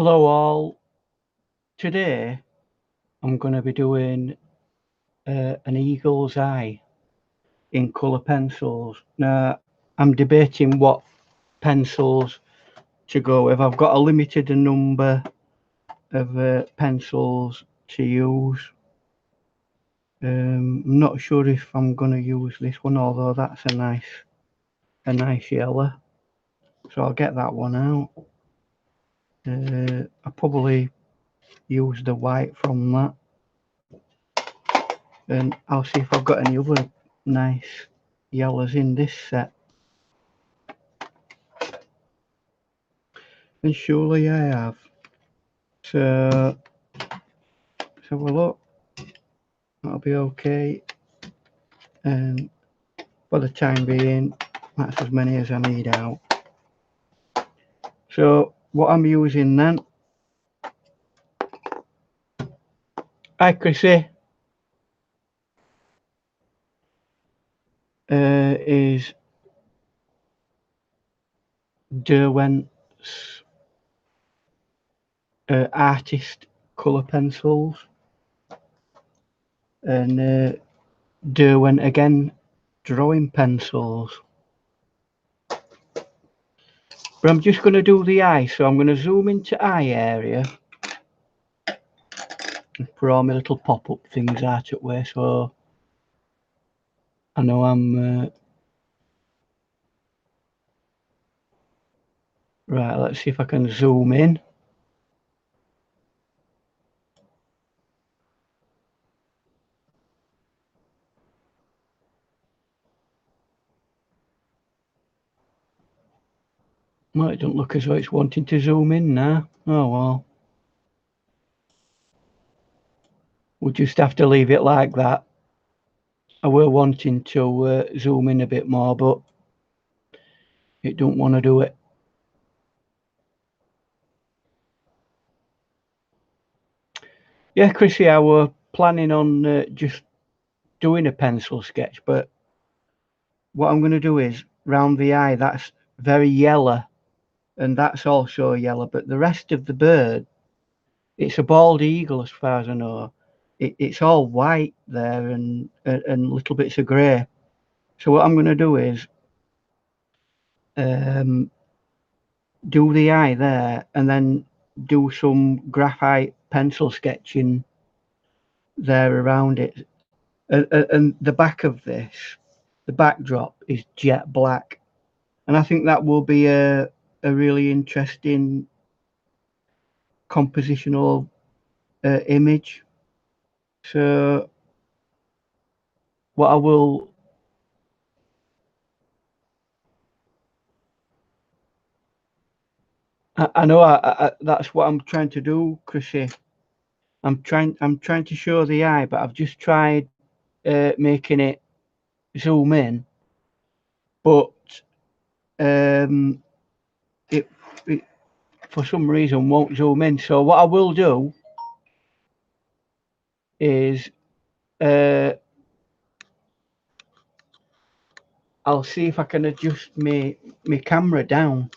Hello all. Today I'm going to be doing an eagle's eye in colour pencils. Now I'm debating what pencils to go with. I've got a limited number of pencils to use. I'm not sure if I'm going to use this one, although that's a nice yellow. So I'll get that one out. I'll probably use the white from that. And I'll see if I've got any other nice yellows in this set. And surely I have. So let's have a look. That'll be okay. And for the time being, that's as many as I need out. So what I'm using then, hi Chrissy, is Derwent's artist colour pencils, and Derwent again drawing pencils. But I'm just going to do the eye, so I'm going to zoom into eye area and put all my little pop-up things out of way, so I know I'm right. Let's see if I can zoom in. Well, it doesn't look as though it's wanting to zoom in now. Oh well. We'll just have to leave it like that. I were wanting to zoom in a bit more, but it don't want to do it. Yeah, Chrissy, I were planning on just doing a pencil sketch, but what I'm going to do is round the eye, that's very yellow, and that's also yellow, but the rest of the bird, it's a bald eagle as far as I know. It's all white there and little bits of grey. So what I'm going to do is do the eye there and then do some graphite pencil sketching there around it. And the back of this, the backdrop is jet black. And I think that will be a really interesting compositional image. So what I will I know that's what I'm trying to do, Chrissy. I'm trying to show the eye, but I've just tried making it zoom in, but it for some reason won't zoom in. So what I will do is I'll see if I can adjust my camera down.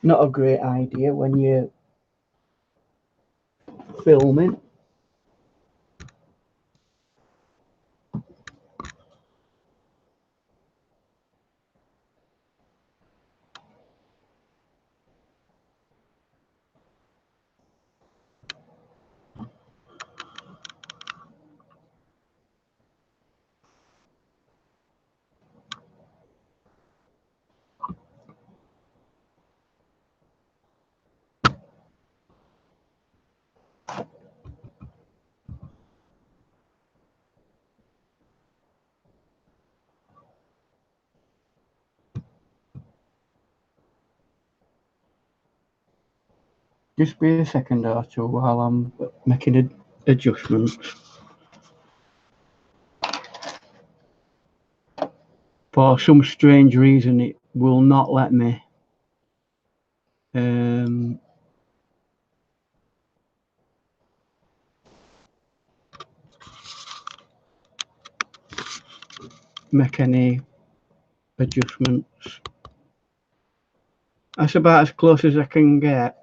Not a great idea when you're filming. Just be a second or two while I'm making adjustments. For some strange reason, it will not let me make any adjustments. That's about as close as I can get.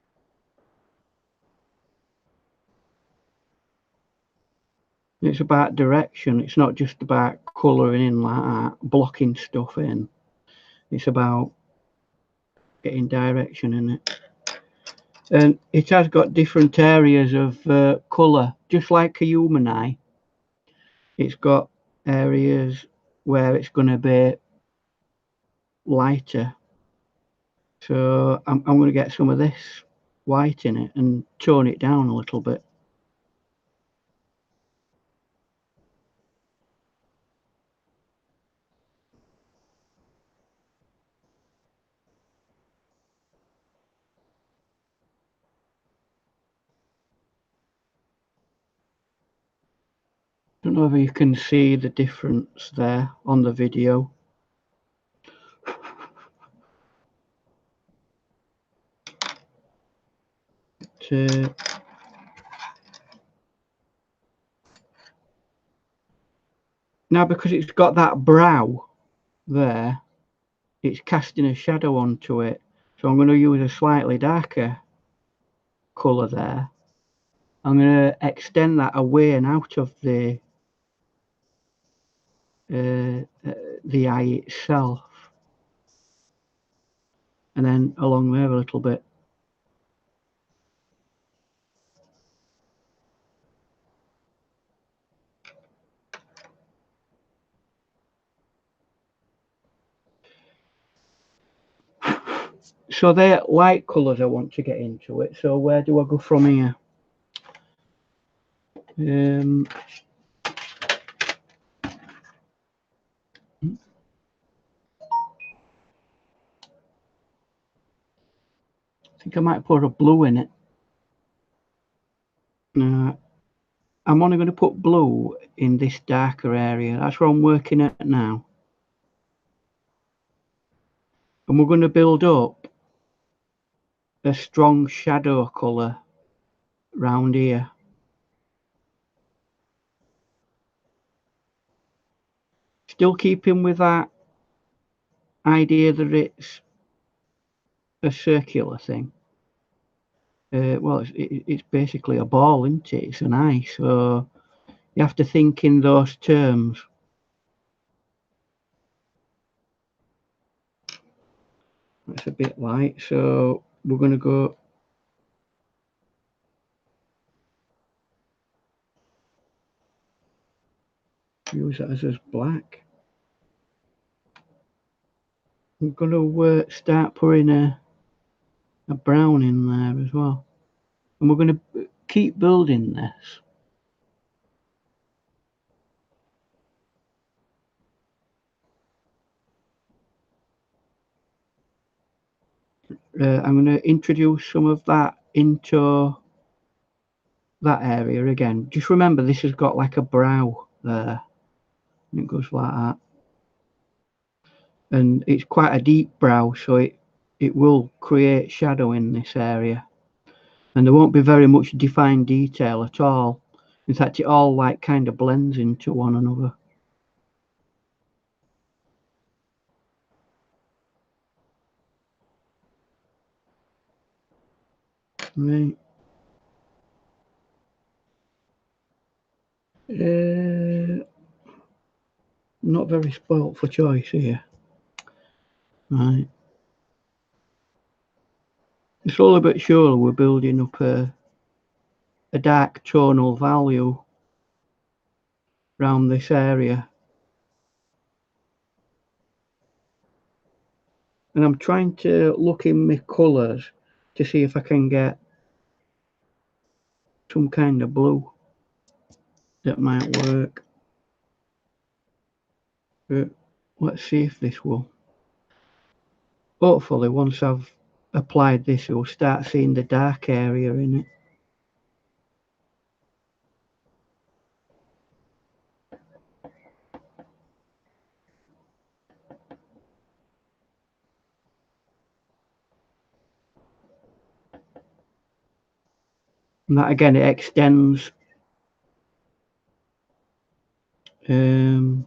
It's about direction. It's not just about colouring in like that, blocking stuff in. It's about getting direction in it. And it has got different areas of colour, just like a human eye. It's got areas where it's going to be lighter. So I'm going to get some of this white in it and tone it down a little bit. Don't know if you can see the difference there on the video. Now, because it's got that brow there, it's casting a shadow onto it. So I'm going to use a slightly darker colour there. I'm going to extend that away and out of the eye itself, and then along there a little bit. So they're light colours I want to get into it. So where do I go from here? I think I might put a blue in it. I'm only going to put blue in this darker area. That's where I'm working at now. And we're going to build up a strong shadow colour round here. Still keeping with that idea that it's a circular thing. Well, it's basically a ball, isn't it? It's an eye, so you have to think in those terms. That's a bit light, so we're going to go use that as black. I'm going to start putting a brown in there as well, and we're going to keep building this. I'm going to introduce some of that into that area again. Just remember, this has got like a brow there, and it goes like that, and it's quite a deep brow, so it will create shadow in this area, and there won't be very much defined detail at all. In fact, it all like kind of blends into one another. Right. Not very spoilt for choice here. Right. Slowly but surely we're building up a dark tonal value around this area. And I'm trying to look in my colours to see if I can get some kind of blue that might work. But let's see if this will. Hopefully once I've applied this, we'll start seeing the dark area in it. And that again, it extends it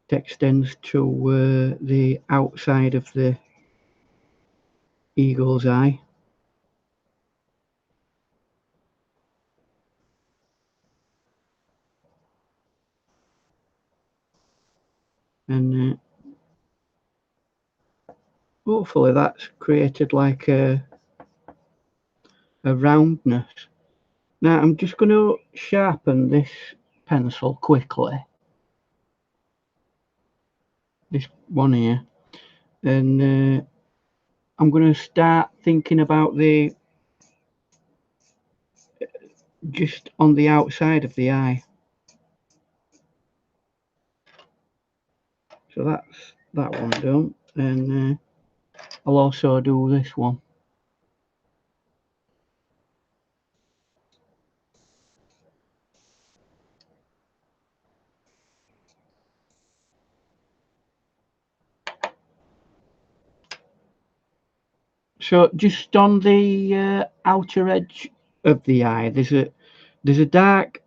extends to the outside of the eagle's eye. And hopefully that's created like a roundness. Now I'm just going to sharpen this pencil quickly, this one here, and I'm going to start thinking about the just on the outside of the eye. So that's that one done, and I'll also do this one. So just on the outer edge of the eye, there's a dark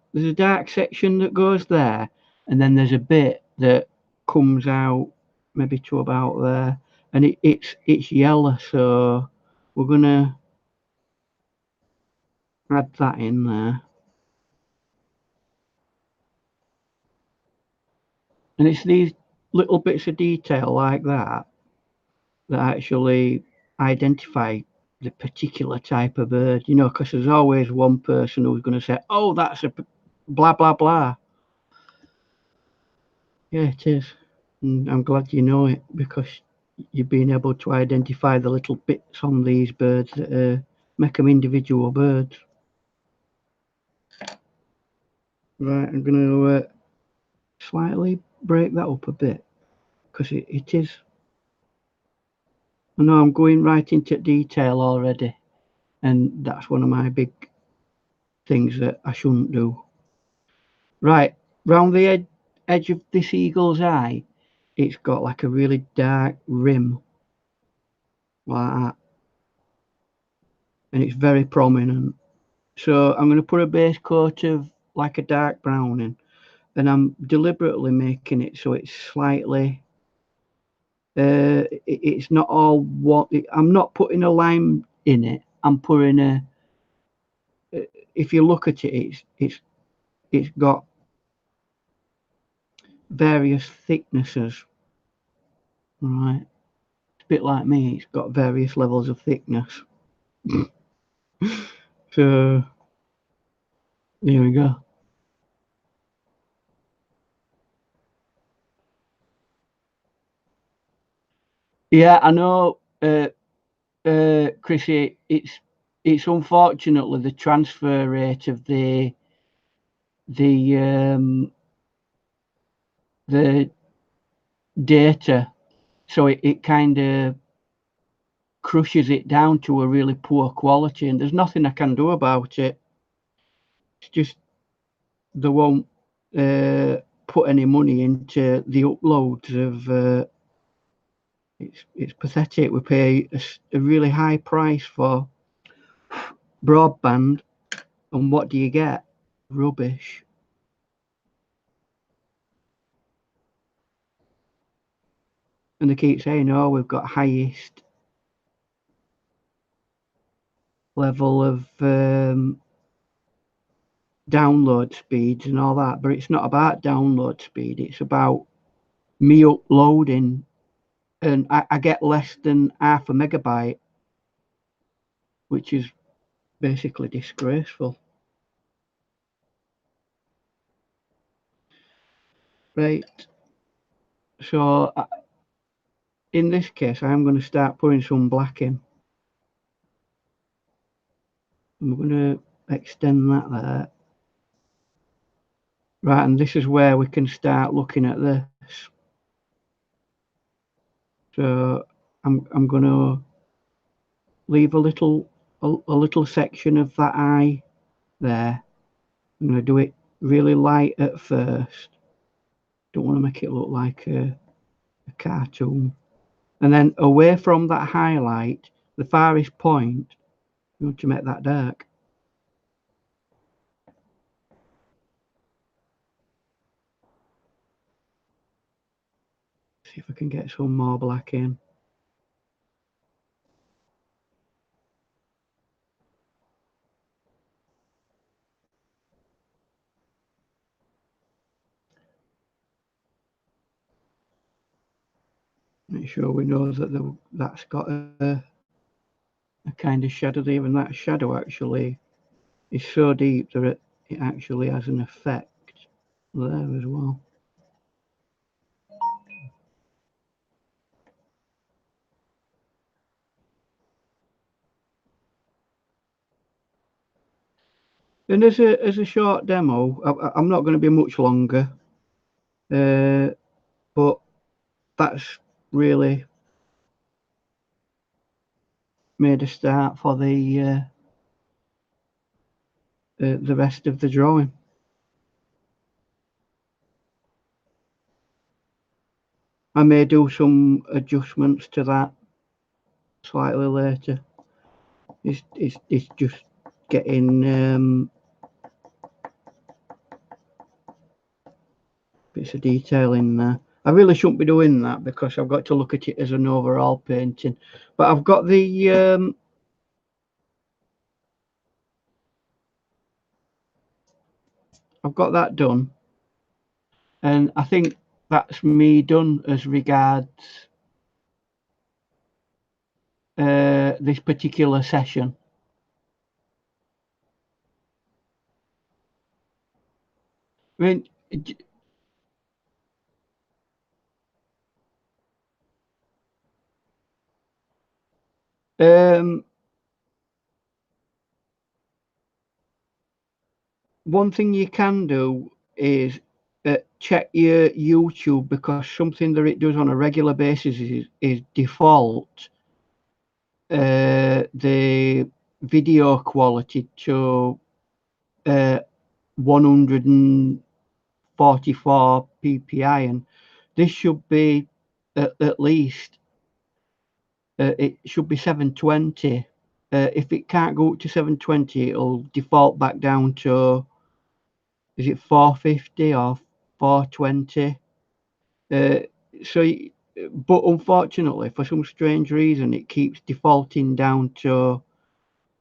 section that goes there, and then there's a bit that comes out maybe to about there, and it's yellow. So we're gonna add that in there, and it's these little bits of detail like that that actually identify the particular type of bird, you know, because there's always one person who's going to say, oh, that's a blah, blah, blah. Yeah, it is. And I'm glad you know it because you've been able to identify the little bits on these birds that make them individual birds. Right, I'm going to slightly break that up a bit because it is. I know I'm going right into detail already, and that's one of my big things that I shouldn't do. Right, round the edge of this eagle's eye, it's got like a really dark rim like that, and it's very prominent. So I'm going to put a base coat of like a dark brown in, and I'm deliberately making it so it's slightly. It's not all what I'm not putting a line in it. I'm putting a. If you look at it, it's got various thicknesses. Right, it's a bit like me. It's got various levels of thickness. So there we go. Yeah, I know, Chrissy. It's unfortunately the transfer rate of the the data, so it kind of crushes it down to a really poor quality, and there's nothing I can do about it. It's just they won't put any money into the uploads of. It's pathetic. We pay a really high price for broadband, and what do you get? Rubbish. And they keep saying, "Oh, we've got highest level of download speeds and all that," but it's not about download speed. It's about me uploading, and I get less than half a megabyte, which is basically disgraceful. Right. So in this case, I'm going to start putting some black in. I'm going to extend that there. Right, and this is where we can start looking at this. So I'm going to leave a little section of that eye there. I'm going to do it really light at first. Don't want to make it look like a cartoon. And then away from that highlight, the farthest point, you want to make that dark. See if I can get some more black in. Make sure we know that that's got a kind of shadow there, and that shadow actually is so deep that it actually has an effect there as well. And as a short demo, I'm not going to be much longer, but that's really made a start for the rest of the drawing. I may do some adjustments to that slightly later. It's just getting bits of detail in there. I really shouldn't be doing that because I've got to look at it as an overall painting. But I've got the I've got that done, and I think that's me done as regards this particular session. I mean, one thing you can do is check your YouTube, because something that it does on a regular basis is default the video quality to 144 ppi, and this should be at least it should be 720. If it can't go up to 720, it'll default back down to, is it 450 or 420? So, but unfortunately, for some strange reason, it keeps defaulting down to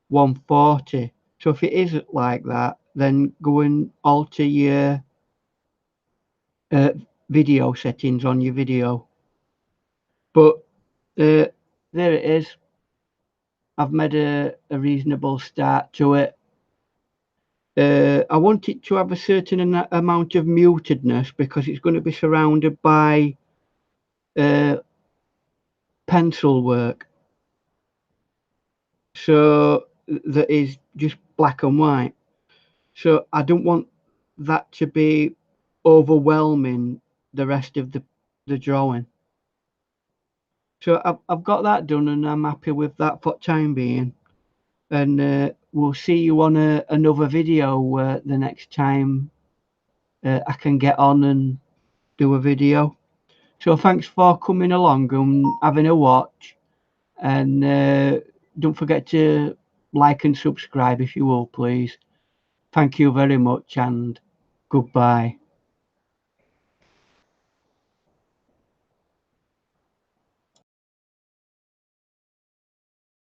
140. So if it isn't like that, then go and alter your video settings on your video. But there it is. I've made a reasonable start to it. I want it to have a certain amount of mutedness because it's going to be surrounded by pencil work. So that is just black and white. So I don't want that to be overwhelming the rest of the drawing. So I've got that done, and I'm happy with that for time being. And we'll see you on another video the next time I can get on and do a video. So thanks for coming along and having a watch, and don't forget to like and subscribe if you will, please. Thank you very much, and goodbye.